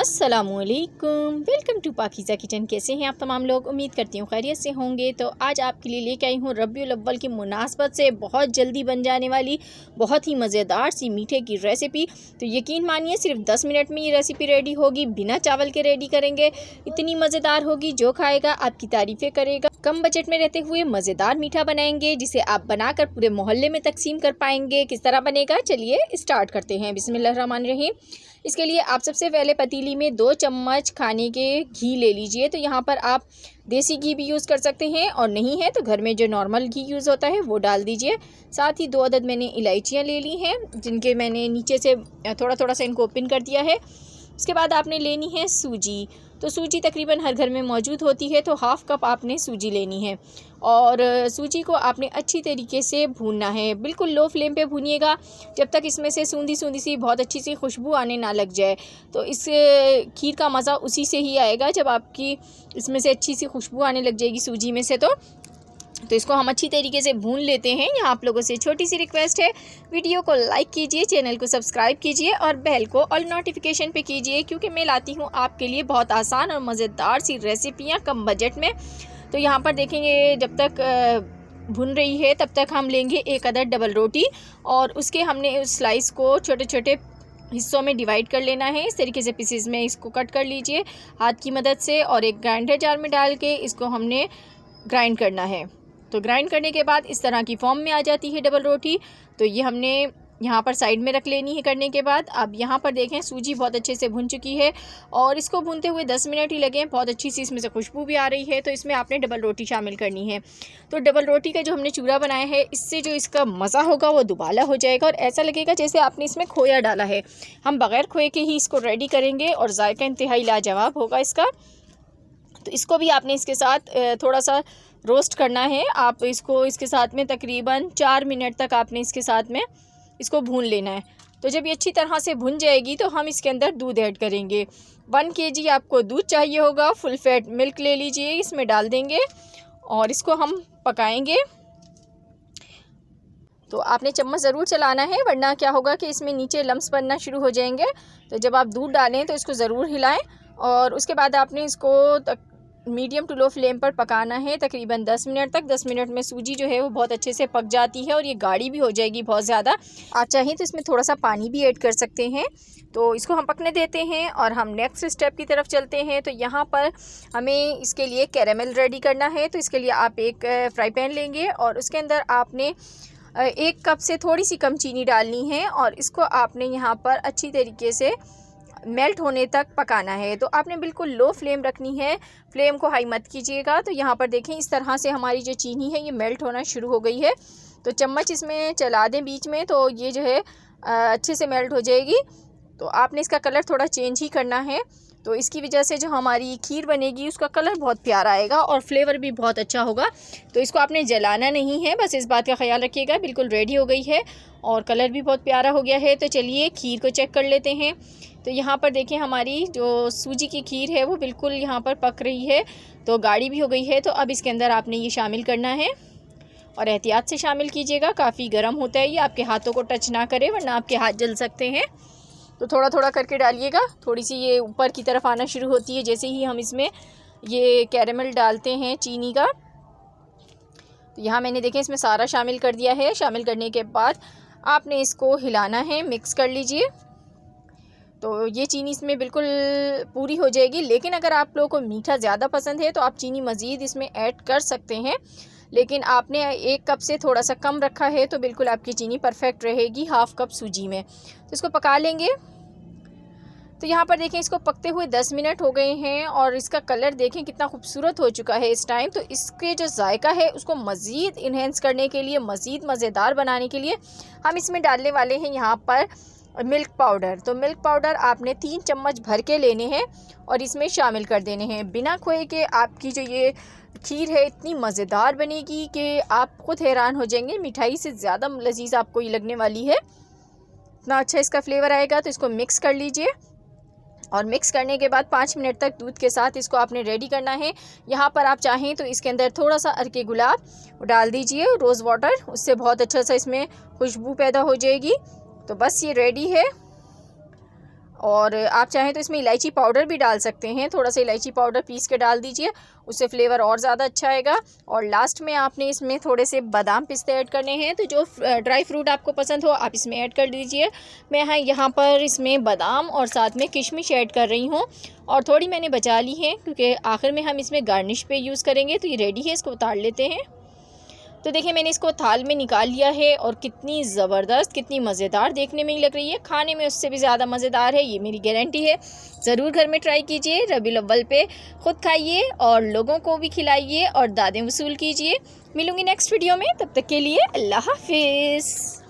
अस्सलामुअलैकुम, welcome to Pakeezah kitchen. कैसे हैं आप तमाम लोग? उम्मीद करती हूँ खैरियत से होंगे। तो आज आपके लिए लेके आई हूँ रबीउल अव्वल की मुनासबत से बहुत जल्दी बन जाने वाली बहुत ही मज़ेदार सी मीठे की रेसिपी। तो यकीन मानिए सिर्फ 10 मिनट में ये रेसिपी रेडी होगी। बिना चावल के रेडी करेंगे, इतनी मज़ेदार होगी जो खाएगा आपकी तारीफ़ें करेगा। कम बजट में रहते हुए मज़ेदार मीठा बनाएंगे जिसे आप बनाकर पूरे मोहल्ले में तकसीम कर पाएंगे। किस तरह बनेगा, चलिए स्टार्ट करते हैं। बिस्मिल्लाहिर्रहमानिर्रहीम। इसके लिए आप सबसे पहले पतीली में 2 चम्मच खाने के घी ले लीजिए। तो यहाँ पर आप देसी घी भी यूज़ कर सकते हैं और नहीं है तो घर में जो नॉर्मल घी यूज़ होता है वो डाल दीजिए। साथ ही 2 अदद मैंने इलायचियाँ ले ली हैं जिनके मैंने नीचे से थोड़ा थोड़ा सा इनको ओपन कर दिया है। उसके बाद आपने लेनी है सूजी। तो सूजी तकरीबन हर घर में मौजूद होती है, तो हाफ़ कप आपने सूजी लेनी है और सूजी को आपने अच्छी तरीके से भूनना है। बिल्कुल लो फ्लेम पे भूनिएगा जब तक इसमें से सूंधी सूंधी सी बहुत अच्छी सी खुशबू आने ना लग जाए। तो इस खीर का मज़ा उसी से ही आएगा जब आपकी इसमें से अच्छी सी खुशबू आने लग जाएगी सूजी में से। तो इसको हम अच्छी तरीके से भून लेते हैं। यहाँ आप लोगों से छोटी सी रिक्वेस्ट है, वीडियो को लाइक कीजिए, चैनल को सब्सक्राइब कीजिए और बेल को ऑल नोटिफिकेशन पे कीजिए, क्योंकि मैं लाती हूँ आपके लिए बहुत आसान और मज़ेदार सी रेसिपियाँ कम बजट में। तो यहाँ पर देखेंगे जब तक भुन रही है तब तक हम लेंगे 1 अदद डबल रोटी और उसके हमने उस स्लाइस को छोटे छोटे हिस्सों में डिवाइड कर लेना है। इस तरीके से पीसेस में इसको कट कर लीजिए हाथ की मदद से और एक ग्राइंडर जार में डाल के इसको हमने ग्राइंड करना है। तो ग्राइंड करने के बाद इस तरह की फॉर्म में आ जाती है डबल रोटी। तो ये हमने यहाँ पर साइड में रख लेनी है। करने के बाद अब यहाँ पर देखें सूजी बहुत अच्छे से भुन चुकी है और इसको भूनते हुए 10 मिनट ही लगे। बहुत अच्छी सी इसमें से खुशबू भी आ रही है। तो इसमें आपने डबल रोटी शामिल करनी है। तो डबल रोटी का जो हमने चूरा बनाया है इससे जो इसका मज़ा होगा वो दुबाला हो जाएगा और ऐसा लगेगा जैसे आपने इसमें खोया डाला है। हम बग़ैर खोए के ही इसको रेडी करेंगे और जायका इंतहाई लाजवाब होगा इसका। तो इसको भी आपने इसके साथ थोड़ा सा रोस्ट करना है। आप इसको इसके साथ में तकरीबन 4 मिनट तक आपने इसके साथ में इसको भून लेना है। तो जब ये अच्छी तरह से भुन जाएगी तो हम इसके अंदर दूध ऐड करेंगे। 1 kg आपको दूध चाहिए होगा। फुल फैट मिल्क ले लीजिए, इसमें डाल देंगे और इसको हम पकाएंगे। तो आपने चम्मच ज़रूर चलाना है, वरना क्या होगा कि इसमें नीचे लम्स बनना शुरू हो जाएंगे। तो जब आप दूध डालें तो इसको ज़रूर हिलाएं और उसके बाद आपने इसको मीडियम टू लो फ्लेम पर पकाना है तकरीबन 10 मिनट तक। 10 मिनट में सूजी जो है वो बहुत अच्छे से पक जाती है और ये गाढ़ी भी हो जाएगी बहुत ज़्यादा। आप चाहें तो इसमें थोड़ा सा पानी भी ऐड कर सकते हैं। तो इसको हम पकने देते हैं और हम नेक्स्ट स्टेप की तरफ चलते हैं। तो यहाँ पर हमें इसके लिए कैरेमल रेडी करना है। तो इसके लिए आप एक फ्राई पैन लेंगे और उसके अंदर आपने 1 कप से थोड़ी सी कम चीनी डालनी है और इसको आपने यहाँ पर अच्छी तरीके से मेल्ट होने तक पकाना है। तो आपने बिल्कुल लो फ्लेम रखनी है, फ्लेम को हाई मत कीजिएगा। तो यहाँ पर देखें इस तरह से हमारी जो चीनी है ये मेल्ट होना शुरू हो गई है। तो चम्मच इसमें चला दें बीच में तो ये जो है अच्छे से मेल्ट हो जाएगी। तो आपने इसका कलर थोड़ा चेंज ही करना है। तो इसकी वजह से जो हमारी खीर बनेगी उसका कलर बहुत प्यारा आएगा और फ्लेवर भी बहुत अच्छा होगा। तो इसको आपने जलाना नहीं है, बस इस बात का ख्याल रखिएगा। बिल्कुल रेडी हो गई है और कलर भी बहुत प्यारा हो गया है। तो चलिए खीर को चेक कर लेते हैं। तो यहाँ पर देखें हमारी जो सूजी की खीर है वो बिल्कुल यहाँ पर पक रही है, तो गाढ़ी भी हो गई है। तो अब इसके अंदर आपने ये शामिल करना है और एहतियात से शामिल कीजिएगा, काफ़ी गर्म होता है ये, आपके हाथों को टच ना करे वरना आपके हाथ जल सकते हैं। तो थोड़ा थोड़ा करके डालिएगा। थोड़ी सी ये ऊपर की तरफ आना शुरू होती है जैसे ही हम इसमें ये कैरेमल डालते हैं चीनी का। तो यहाँ मैंने देखें इसमें सारा शामिल कर दिया है। शामिल करने के बाद आपने इसको हिलाना है, मिक्स कर लीजिए। तो ये चीनी इसमें बिल्कुल पूरी हो जाएगी। लेकिन अगर आप लोगों को मीठा ज़्यादा पसंद है तो आप चीनी मज़ीद इसमें ऐड कर सकते हैं, लेकिन आपने 1 कप से थोड़ा सा कम रखा है तो बिल्कुल आपकी चीनी परफेक्ट रहेगी हाफ़ कप सूजी में। तो इसको पका लेंगे। तो यहाँ पर देखें इसको पकते हुए 10 मिनट हो गए हैं और इसका कलर देखें कितना खूबसूरत हो चुका है इस टाइम। तो इसके जो जायका है उसको मज़ीद इन्हेंस करने के लिए, मज़ीद मज़ेदार बनाने के लिए हम इसमें डालने वाले हैं यहाँ पर मिल्क पाउडर। तो मिल्क पाउडर आपने 3 चम्मच भर के लेने हैं और इसमें शामिल कर देने हैं। बिना खोए के आपकी जो ये खीर है इतनी मज़ेदार बनेगी कि आप ख़ुद हैरान हो जाएंगे। मिठाई से ज़्यादा लजीज आपको ये लगने वाली है, इतना अच्छा इसका फ्लेवर आएगा। तो इसको मिक्स कर लीजिए और मिक्स करने के बाद 5 मिनट तक दूध के साथ इसको आपने रेडी करना है। यहाँ पर आप चाहें तो इसके अंदर थोड़ा सा अर्के गुलाब डाल दीजिए, रोज़ वाटर, उससे बहुत अच्छा सा इसमें खुशबू पैदा हो जाएगी। तो बस ये रेडी है और आप चाहें तो इसमें इलायची पाउडर भी डाल सकते हैं, थोड़ा सा इलायची पाउडर पीस के डाल दीजिए, उससे फ्लेवर और ज़्यादा अच्छा आएगा। और लास्ट में आपने इसमें थोड़े से बादाम पिस्ते ऐड करने हैं, तो जो ड्राई फ्रूट आपको पसंद हो आप इसमें ऐड कर दीजिए। मैं यहाँ पर इसमें बादाम और साथ में किशमिश ऐड कर रही हूँ, और थोड़ी मैंने बचा ली है क्योंकि आखिर में हम इसमें गार्निश पे यूज़ करेंगे। तो ये रेडी है, इसको उतार लेते हैं। तो देखिए मैंने इसको थाल में निकाल लिया है, और कितनी ज़बरदस्त, कितनी मज़ेदार देखने में ही लग रही है, खाने में उससे भी ज़्यादा मज़ेदार है, ये मेरी गारंटी है। ज़रूर घर में ट्राई कीजिए, रबीउल अव्वल पे ख़ुद खाइए और लोगों को भी खिलाइए और दादें वसूल कीजिए। मिलूँगी नेक्स्ट वीडियो में, तब तक के लिए अल्लाह हाफिज़।